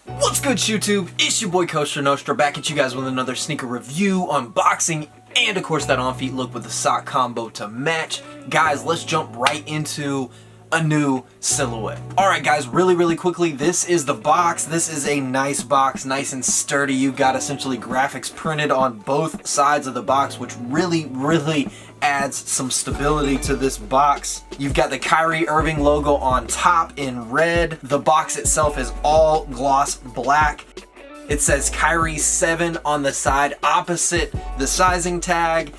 What's good, YouTube? It's your boy Coaster Nostra back at you guys with another sneaker review, unboxing, and of course that on-feet look with the sock combo to match. Guys, let's jump right into a new silhouette. Alright guys, really quickly, this is the box. This is a nice box, nice and sturdy. You've got essentially graphics printed on both sides of the box, which really adds some stability to this box. You've got the Kyrie Irving logo on top in red. The box itself is all gloss black. It says Kyrie 7 on the side opposite the sizing tag.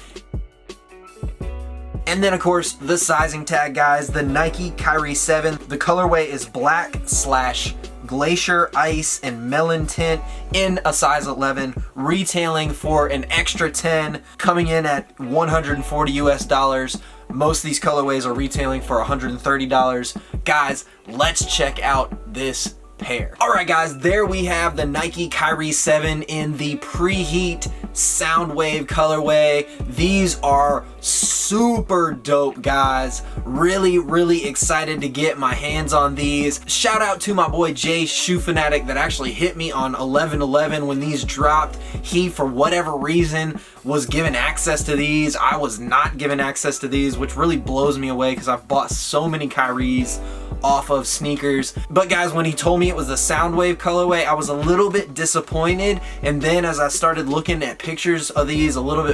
And then of course the sizing tag, guys, the Nike Kyrie 7. The colorway is black / glacier, ice, and melon tint in a size 11, retailing for an extra 10, coming in at $140 US. Most of these colorways are retailing for $130. Guys, let's check out this pair. Alright guys, there we have the Nike Kyrie 7 in the Preheat Soundwave colorway. These are super dope, guys. Really excited to get my hands on these. Shout out to my boy Jay Shoe Fanatic that actually hit me on 11/11 when these dropped. He, for whatever reason, was given access to these. I was not given access to these, which really blows me away because I've bought so many Kyries off of sneakers. But guys, when he told me it was the Soundwave colorway, I was a little bit disappointed. And then as I started looking at pictures of these a little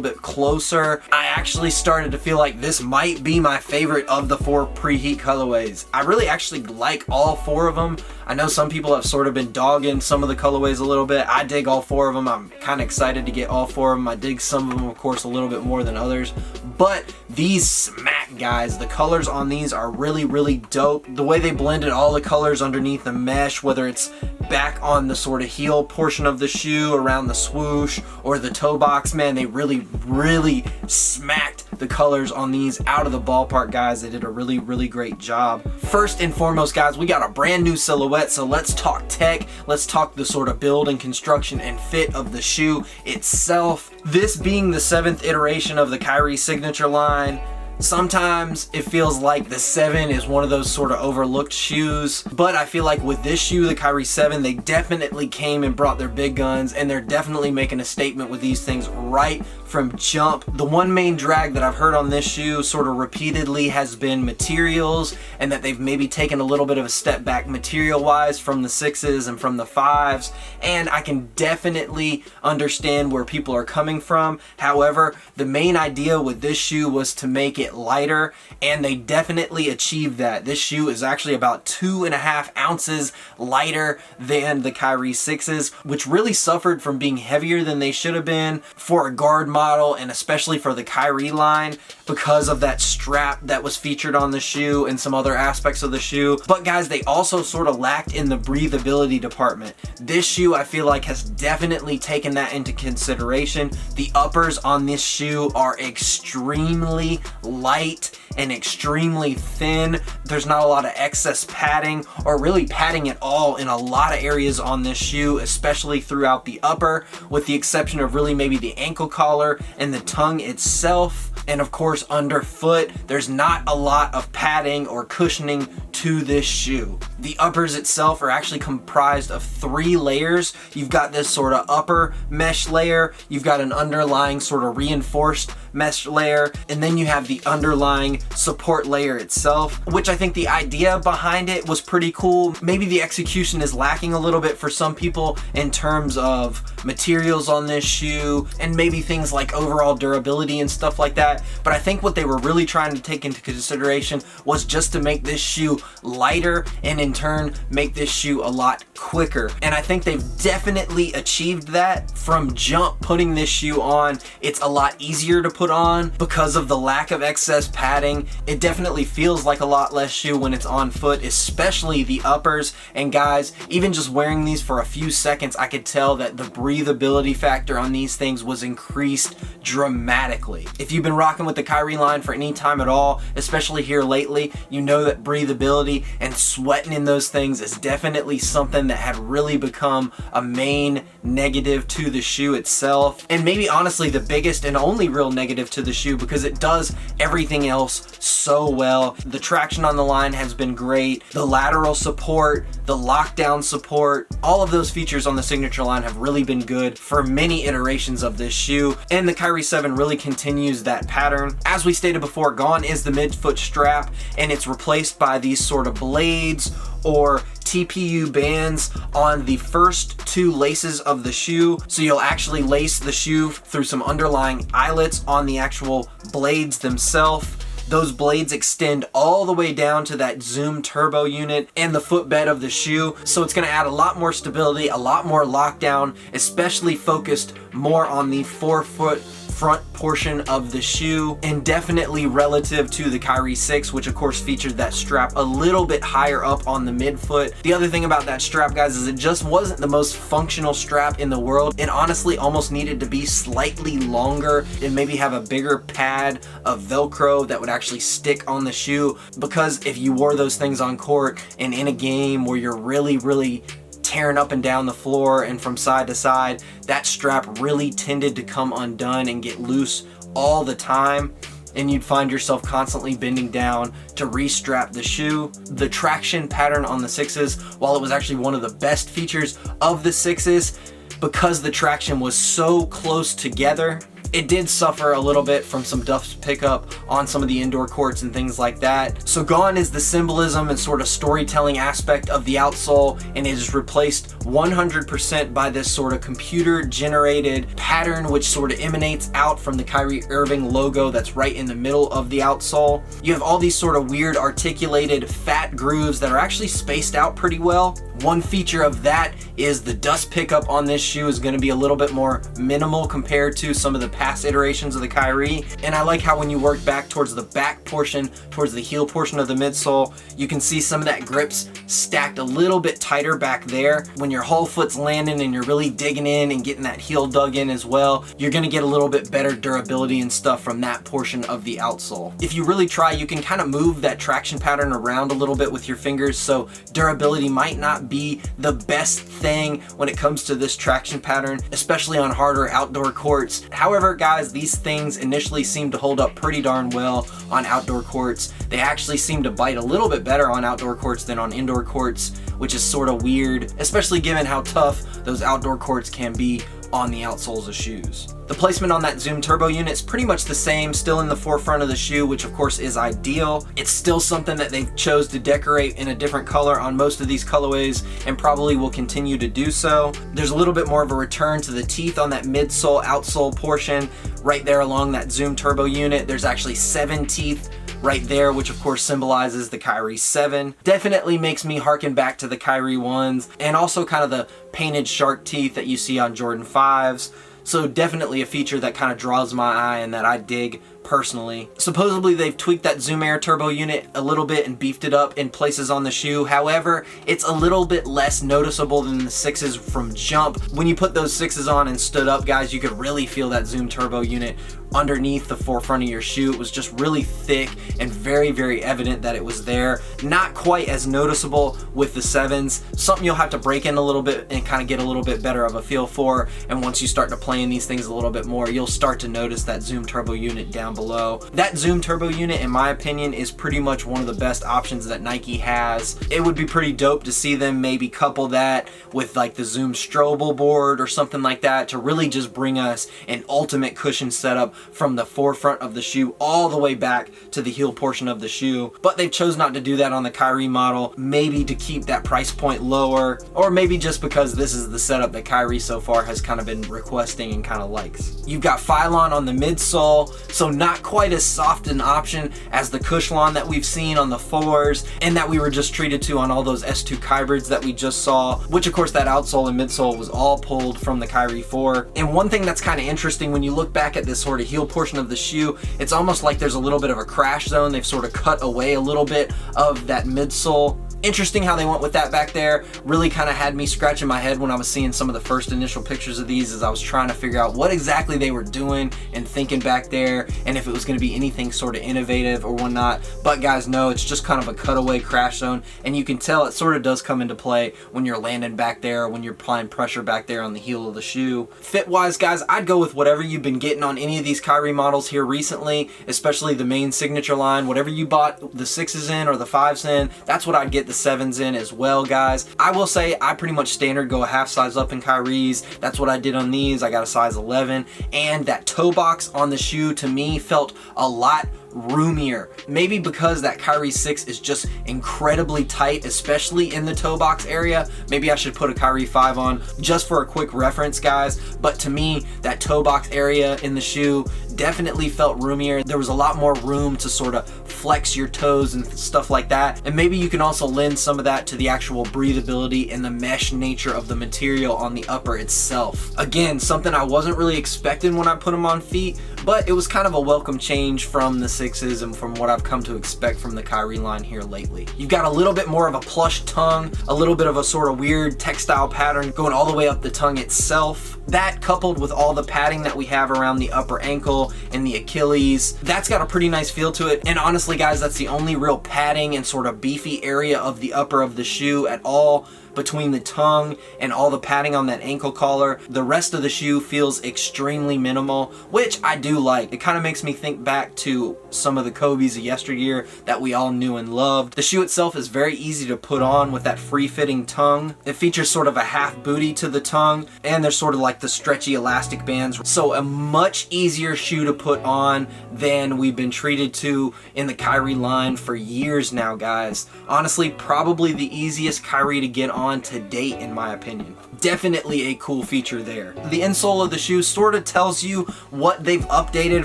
bit closer, I actually started to feel like this might be my favorite of the 4 Preheat colorways. I really actually like all 4 of them. I know some people have sort of been dogging some of the colorways a little bit. I dig all 4 of them. I'm kind of excited to get all 4 of them. I dig some of them, of course, a little bit more than others. But these smack, guys. The colors on these are really dope. The way they blended all the colors underneath the mesh, whether it's back on the sort of heel portion of the shoe, around the swoosh, or the toe box, man, they really smacked the colors on these out of the ballpark, guys. They did a really great job. First and foremost, guys, we got a brand new silhouette, so let's talk tech. Let's talk the sort of build and construction and fit of the shoe itself. This being the 7th iteration of the Kyrie Signature line, sometimes it feels like the 7 is one of those sort of overlooked shoes, but I feel like with this shoe, the Kyrie 7, they definitely came and brought their big guns, and they're definitely making a statement with these things right from jump. The one main drag that I've heard on this shoe sort of repeatedly has been materials, and that they've maybe taken a little bit of a step back material wise from the 6s and from the 5s, and I can definitely understand where people are coming from. However, the main idea with this shoe was to make it lighter, and they definitely achieved that. This shoe is actually about 2.5 ounces lighter than the Kyrie 6s, which really suffered from being heavier than they should have been for a guard model, and especially for the Kyrie line, because of that strap that was featured on the shoe and some other aspects of the shoe. But guys, they also sort of lacked in the breathability department. This shoe, I feel like, has definitely taken that into consideration. The uppers on this shoe are extremely light and extremely thin. There's not a lot of excess padding, or really padding at all, in a lot of areas on this shoe, especially throughout the upper, with the exception of really maybe the ankle collar and the tongue itself. And of course, underfoot, there's not a lot of padding or cushioning to this shoe. The uppers itself are actually comprised of 3 layers. You've got this sort of upper mesh layer, you've got an underlying sort of reinforced mesh layer, and then you have the underlying support layer itself, which I think the idea behind it was pretty cool. Maybe the execution is lacking a little bit for some people in terms of materials on this shoe, and maybe things like overall durability and stuff like that. But I think what they were really trying to take into consideration was just to make this shoe lighter, and in turn make this shoe a lot quicker. And I think they've definitely achieved that from jump. Putting this shoe on, it's a lot easier to put on because of the lack of excess padding. It definitely feels like a lot less shoe when it's on foot, especially the uppers. And guys, even just wearing these for a few seconds, I could tell that the breathability factor on these things was increased dramatically. If you've been rocking with the Kyrie line for any time at all, especially here lately, you know that breathability and sweating in those things is definitely something that had really become a main negative to the shoe itself, and maybe honestly the biggest and only real negative to the shoe, because it does everything else so well. The traction on the line has been great. The lateral support, the lockdown support, all of those features on the Signature line have really been good for many iterations of this shoe, and the Kyrie 7 really continues that pattern. As we stated before, gone is the midfoot strap, and it's replaced by these sort of blades or TPU bands on the first two laces of the shoe. So you'll actually lace the shoe through some underlying eyelets on the actual blades themselves. Those blades extend all the way down to that Zoom turbo unit and the footbed of the shoe. So it's gonna add a lot more stability, a lot more lockdown, especially focused more on the forefoot front portion of the shoe, and definitely relative to the Kyrie 6, which of course featured that strap a little bit higher up on the midfoot. The other thing about that strap, guys, is it just wasn't the most functional strap in the world. It honestly almost needed to be slightly longer and maybe have a bigger pad of Velcro that would actually stick on the shoe, because if you wore those things on court and in a game where you're really tearing up and down the floor and from side to side, that strap really tended to come undone and get loose all the time, and you'd find yourself constantly bending down to re-strap the shoe. The traction pattern on the 6s, while it was actually one of the best features of the 6s, because the traction was so close together, it did suffer a little bit from some dust pickup on some of the indoor courts and things like that. So gone is the symbolism and sort of storytelling aspect of the outsole, and it is replaced 100% by this sort of computer generated pattern which sort of emanates out from the Kyrie Irving logo that's right in the middle of the outsole. You have all these sort of weird articulated fat grooves that are actually spaced out pretty well. One feature of that is the dust pickup on this shoe is going to be a little bit more minimal compared to some of the past iterations of the Kyrie. And I like how when you work back towards the back portion, towards the heel portion of the midsole, you can see some of that grips stacked a little bit tighter back there. When your whole foot's landing and you're really digging in and getting that heel dug in as well, you're going to get a little bit better durability and stuff from that portion of the outsole. If you really try, you can kind of move that traction pattern around a little bit with your fingers, so durability might not be the best thing when it comes to this traction pattern, especially on harder outdoor courts. However, guys, these things initially seem to hold up pretty darn well on outdoor courts. They actually seem to bite a little bit better on outdoor courts than on indoor courts, which is sort of weird, especially given how tough those outdoor courts can be on the outsoles of shoes. The placement on that Zoom turbo unit is pretty much the same, still in the forefront of the shoe, which of course is ideal. It's still something that they've chose to decorate in a different color on most of these colorways and probably will continue to do so. There's a little bit more of a return to the teeth on that midsole outsole portion right there along that Zoom turbo unit. There's actually 7 teeth right there, which of course symbolizes the Kyrie 7. Definitely makes me harken back to the Kyrie 1s and also kind of the painted shark teeth that you see on Jordan 5s. So definitely a feature that kind of draws my eye and that I dig personally. Supposedly they've tweaked that Zoom Air turbo unit a little bit and beefed it up in places on the shoe. However, it's a little bit less noticeable than the 6s from jump. When you put those 6s on and stood up, guys, you could really feel that Zoom turbo unit underneath the forefront of your shoe. It was just really thick and very evident that it was there. Not quite as noticeable with the 7s. Something you'll have to break in a little bit and kind of get a little bit better of a feel for, and once you start to play in these things a little bit more, you'll start to notice that Zoom turbo unit down below. That Zoom turbo unit, in my opinion, is pretty much one of the best options that Nike has. It would be pretty dope to see them maybe couple that with like the Zoom Strobel board or something like that to really just bring us an ultimate cushion setup from the forefront of the shoe all the way back to the heel portion of the shoe. But they've chose not to do that on the Kyrie model, maybe to keep that price point lower, or maybe just because this is the setup that Kyrie so far has kind of been requesting and kind of likes. You've got Phylon on the midsole, so not quite as soft an option as the Cushlon that we've seen on the 4s and that we were just treated to on all those S2 hybrids that we just saw, which of course that outsole and midsole was all pulled from the Kyrie 4. And one thing that's kind of interesting when you look back at this sort of heel portion of the shoe, it's almost like there's a little bit of a crash zone. They've sort of cut away a little bit of that midsole Interesting how they went with that back there. Really kind of had me scratching my head when I was seeing some of the first initial pictures of these, as I was trying to figure out what exactly they were doing and thinking back there, and if it was going to be anything sort of innovative or whatnot. But guys, no, it's just kind of a cutaway crash zone, and you can tell it sort of does come into play when you're landing back there, when you're applying pressure back there on the heel of the shoe. Fit wise, guys, I'd go with whatever you've been getting on any of these Kyrie models here recently, especially the main signature line. Whatever you bought the 6s in or the 5s in, that's what I'd get the 7s in as well, guys. I will say I pretty much standard go a half size up in Kyrie's. That's what I did on these. I got a size 11, and that toe box on the shoe to me felt a lot roomier. Maybe because that Kyrie 6 is just incredibly tight, especially in the toe box area. Maybe I should put a Kyrie 5 on just for a quick reference, guys. But to me, that toe box area in the shoe definitely felt roomier. There was a lot more room to sort of flex your toes and stuff like that. And maybe you can also lend some of that to the actual breathability and the mesh nature of the material on the upper itself. Again, something I wasn't really expecting when I put them on feet, but it was kind of a welcome change from the 6s and from what I've come to expect from the Kyrie line here lately. You've got a little bit more of a plush tongue, a little bit of a sort of weird textile pattern going all the way up the tongue itself. That coupled with all the padding that we have around the upper ankle and the Achilles, that's got a pretty nice feel to it. And honestly, guys, that's the only real padding and sort of beefy area of the upper of the shoe at all, between the tongue and all the padding on that ankle collar. The rest of the shoe feels extremely minimal, which I do like. It kind of makes me think back to some of the Kobe's of yesteryear that we all knew and loved. The shoe itself is very easy to put on with that free-fitting tongue. It features sort of a half booty to the tongue, and there's sort of like the stretchy elastic bands. So a much easier shoe to put on than we've been treated to in the Kyrie line for years now, guys. Honestly, probably the easiest Kyrie to get on to date, in my opinion. Definitely a cool feature there. The insole of the shoe sort of tells you what they've updated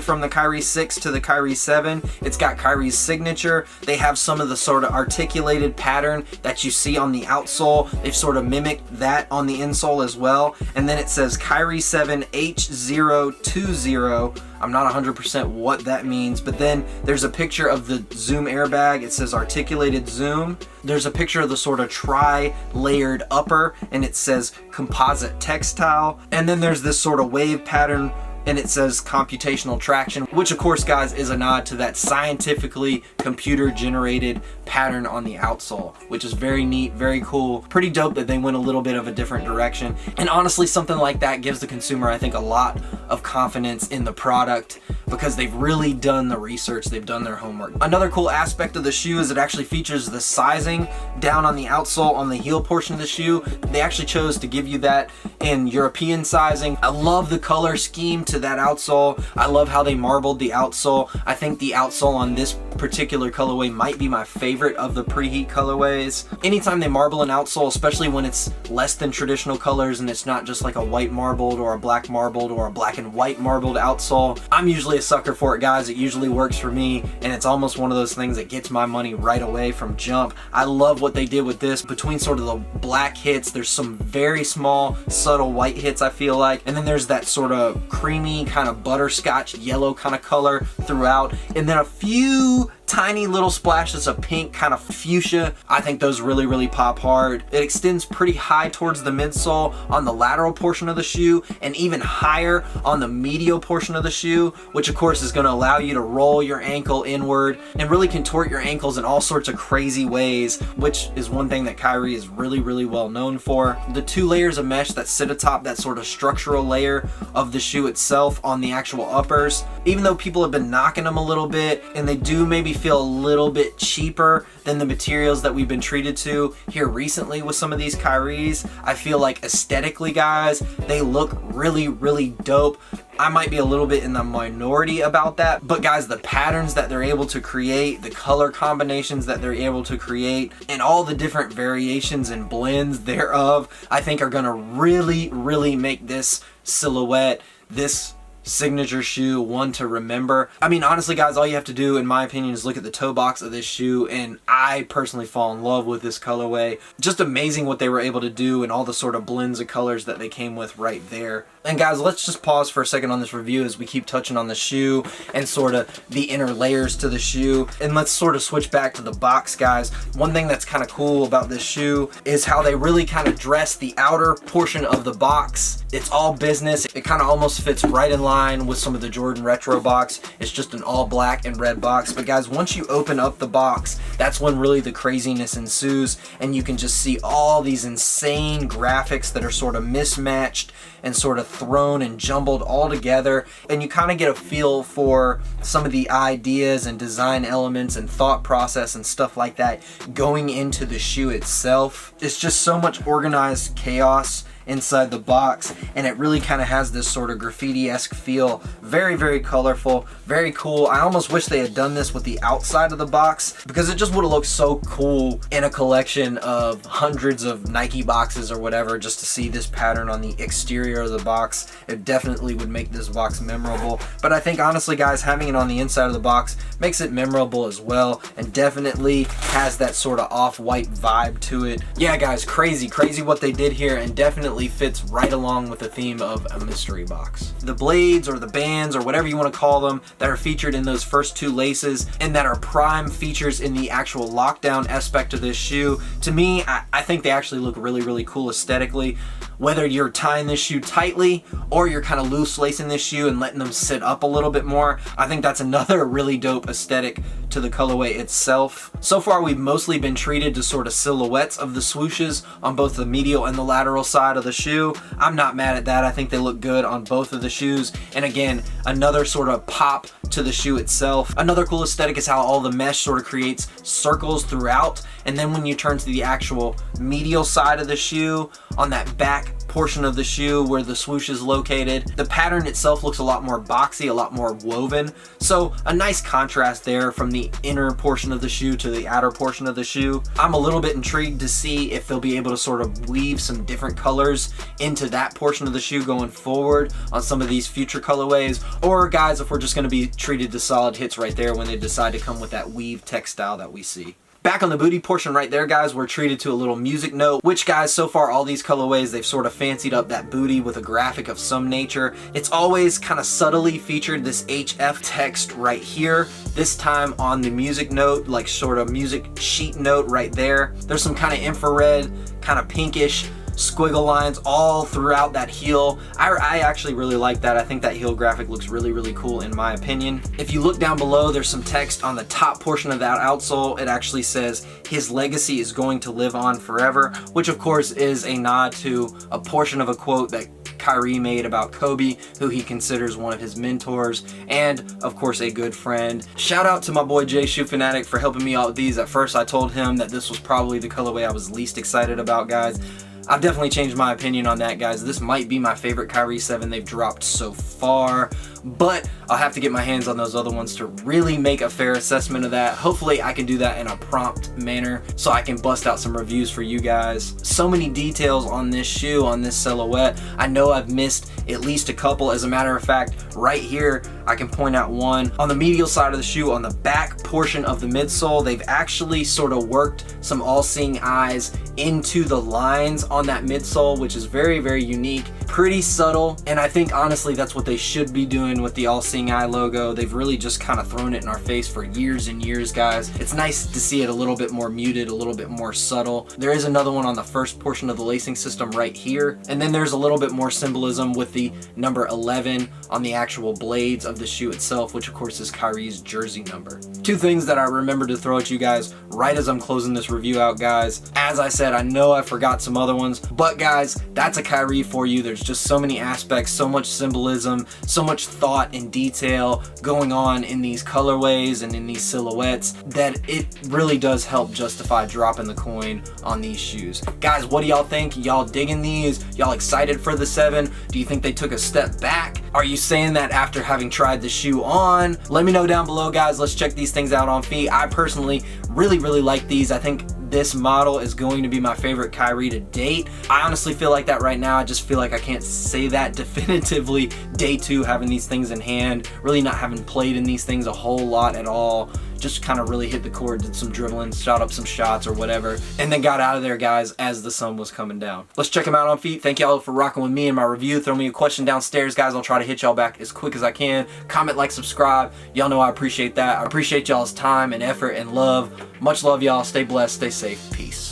from the Kyrie 6 to the Kyrie 7. It's got Kyrie's signature. They have some of the sort of articulated pattern that you see on the outsole. They've sort of mimicked that on the insole as well. And then it says Kyrie 7 H020. I'm not 100% what that means, but then there's a picture of the zoom airbag. It says articulated zoom. There's a picture of the sort of tri-layered upper, and it says composite textile. And then there's this sort of wave pattern, and it says computational traction, which of course, guys, is a nod to that scientifically computer generated pattern on the outsole, which is very neat, very cool. Pretty dope that they went a little bit of a different direction. And honestly, something like that gives the consumer, I think, a lot of confidence in the product because they've really done the research, they've done their homework. Another cool aspect of the shoe is it actually features the sizing down on the outsole on the heel portion of the shoe. They actually chose to give you that in European sizing. I love the color scheme to that outsole. I love how they marbled the outsole. I think the outsole on this particular colorway might be my favorite of the Preheat colorways. Anytime they marble an outsole, especially when it's less than traditional colors and it's not just like a white marbled or a black marbled or a black and white marbled outsole, I'm usually a sucker for it, guys. It usually works for me, and it's almost one of those things that gets my money right away from jump. I love what they did with this. Between sort of the black hits, there's some very small, subtle white hits, I feel like, and then there's that sort of creamy kind of butterscotch yellow kind of color throughout, and then a few tiny little splashes of pink, kind of fuchsia. I think those really, really pop hard. It extends pretty high towards the midsole on the lateral portion of the shoe, and even higher on the medial portion of the shoe, which of course is going to allow you to roll your ankle inward and really contort your ankles in all sorts of crazy ways, which is one thing that Kyrie is really, really well known for. The two layers of mesh that sit atop that sort of structural layer of the shoe itself on the actual uppers, even though people have been knocking them a little bit, and they do maybe feel a little bit cheaper than the materials that we've been treated to here recently with some of these Kyries, I feel like aesthetically, guys, they look really, really dope. I might be a little bit in the minority about that, but guys, the patterns that they're able to create, the color combinations that they're able to create, and all the different variations and blends thereof, I think are gonna really, really make this silhouette, this signature shoe, one to remember. I mean, honestly guys, all you have to do in my opinion is look at the toe box of this shoe, and I personally fall in love with this colorway. Just amazing what they were able to do and all the sort of blends of colors that they came with right there. And guys, let's just pause for a second on this review as we keep touching on the shoe and sort of the inner layers to the shoe. And let's sort of switch back to the box, guys. One thing that's kind of cool about this shoe is how they really kind of dress the outer portion of the box. It's all business. It kind of almost fits right in line with some of the Jordan Retro box. It's just an all black and red box. But guys, once you open up the box, that's when really the craziness ensues, and you can just see all these insane graphics that are sort of mismatched and sort of thrown and jumbled all together, and you kind of get a feel for some of the ideas and design elements and thought process and stuff like that going into the shoe itself. It's just so much organized chaos inside the box, and it really kind of has this sort of graffiti-esque feel. Very, very colorful, very cool. I almost wish they had done this with the outside of the box, because it just would have looked so cool in a collection of hundreds of Nike boxes or whatever. Just to see this pattern on the exterior of the box, it definitely would make this box memorable. But I think honestly guys, having it on the inside of the box makes it memorable as well, and definitely has that sort of off-white vibe to it. Yeah guys, crazy what they did here, and definitely fits right along with the theme of a mystery box. The blades or the bands or whatever you want to call them that are featured in those first two laces and that are prime features in the actual lockdown aspect of this shoe, to me, I think they actually look really cool aesthetically. Whether you're tying this shoe tightly or you're kind of loose lacing this shoe and letting them sit up a little bit more, I think that's another really dope aesthetic to the colorway itself. So far we've mostly been treated to sort of silhouettes of the swooshes on both the medial and the lateral side of the shoe. I'm not mad at that. I think they look good on both of the shoes, and again, another sort of pop to the shoe itself. Another cool aesthetic is how all the mesh sort of creates circles throughout, and then when you turn to the actual medial side of the shoe, on that back portion of the shoe where the swoosh is located, the pattern itself looks a lot more boxy, a lot more woven. So a nice contrast there from the inner portion of the shoe to the outer portion of the shoe. I'm a little bit intrigued to see if they'll be able to sort of weave some different colors into that portion of the shoe going forward on some of these future colorways, or guys, if we're just going to be treated to solid hits right there when they decide to come with that weave textile that we see. Back on the booty portion right there, guys, we're treated to a little music note, which, guys, so far all these colorways, they've sort of fancied up that booty with a graphic of some nature. It's always kind of subtly featured this HF text right here, this time on the music note, like sort of music sheet note right there. There's some kind of infrared, kind of pinkish squiggle lines all throughout that heel. I actually really like that. I think that heel graphic looks really cool in my opinion. If you look down below, there's some text on the top portion of that outsole. It actually says, "His legacy is going to live on forever," which of course is a nod to a portion of a quote that Kyrie made about Kobe, who he considers one of his mentors and of course a good friend. Shout out to my boy Jay Shoe Fanatic for helping me out with these. At first I told him that this was probably the colorway I was least excited about, guys. I've definitely changed my opinion on that, guys. This might be my favorite Kyrie 7 they've dropped so far, but I'll have to get my hands on those other ones to really make a fair assessment of that. Hopefully I can do that in a prompt manner so I can bust out some reviews for you guys. So many details on this shoe, on this silhouette. I know I've missed at least a couple. As a matter of fact, right here I can point out one. On the medial side of the shoe, on the back portion of the midsole, they've actually sort of worked some all-seeing eyes into the lines on that midsole, which is very unique, pretty subtle, and I think honestly that's what they should be doing with the all-seeing eye logo. They've really just kind of thrown it in our face for years and years, guys. It's nice to see it a little bit more muted, a little bit more subtle. There is another one on the first portion of the lacing system right here, and then there's a little bit more symbolism with the number 11 on the actual blades of the shoe itself, which of course is Kyrie's jersey number. Two things that I remember to throw at you guys right as I'm closing this review out, guys. As I said, I know I forgot some other ones, but guys, that's a Kyrie for you. There's just so many aspects, so much symbolism, so much thought and detail going on in these colorways and in these silhouettes that it really does help justify dropping the coin on these shoes. Guys, what do y'all think? Y'all digging these? Y'all excited for the 7? Do you think they took a step back? Are you saying that after having tried the shoe on? Let me know down below, guys. Let's check these things out on feet. I personally really like these. I think this model is going to be my favorite Kyrie to date. I honestly feel like that right now. I just feel like I can't say that definitively. Day 2, having these things in hand, really not having played in these things a whole lot at all. Just kind of really hit the court, did some dribbling, shot up some shots or whatever, and then got out of there, guys, as the sun was coming down. Let's check them out on feet. Thank y'all for rocking with me in my review. Throw me a question downstairs, guys. I'll try to hit y'all back as quick as I can. Comment, like, subscribe. Y'all know I appreciate that. I appreciate y'all's time and effort and love. Much love, y'all. Stay blessed, stay safe. Peace.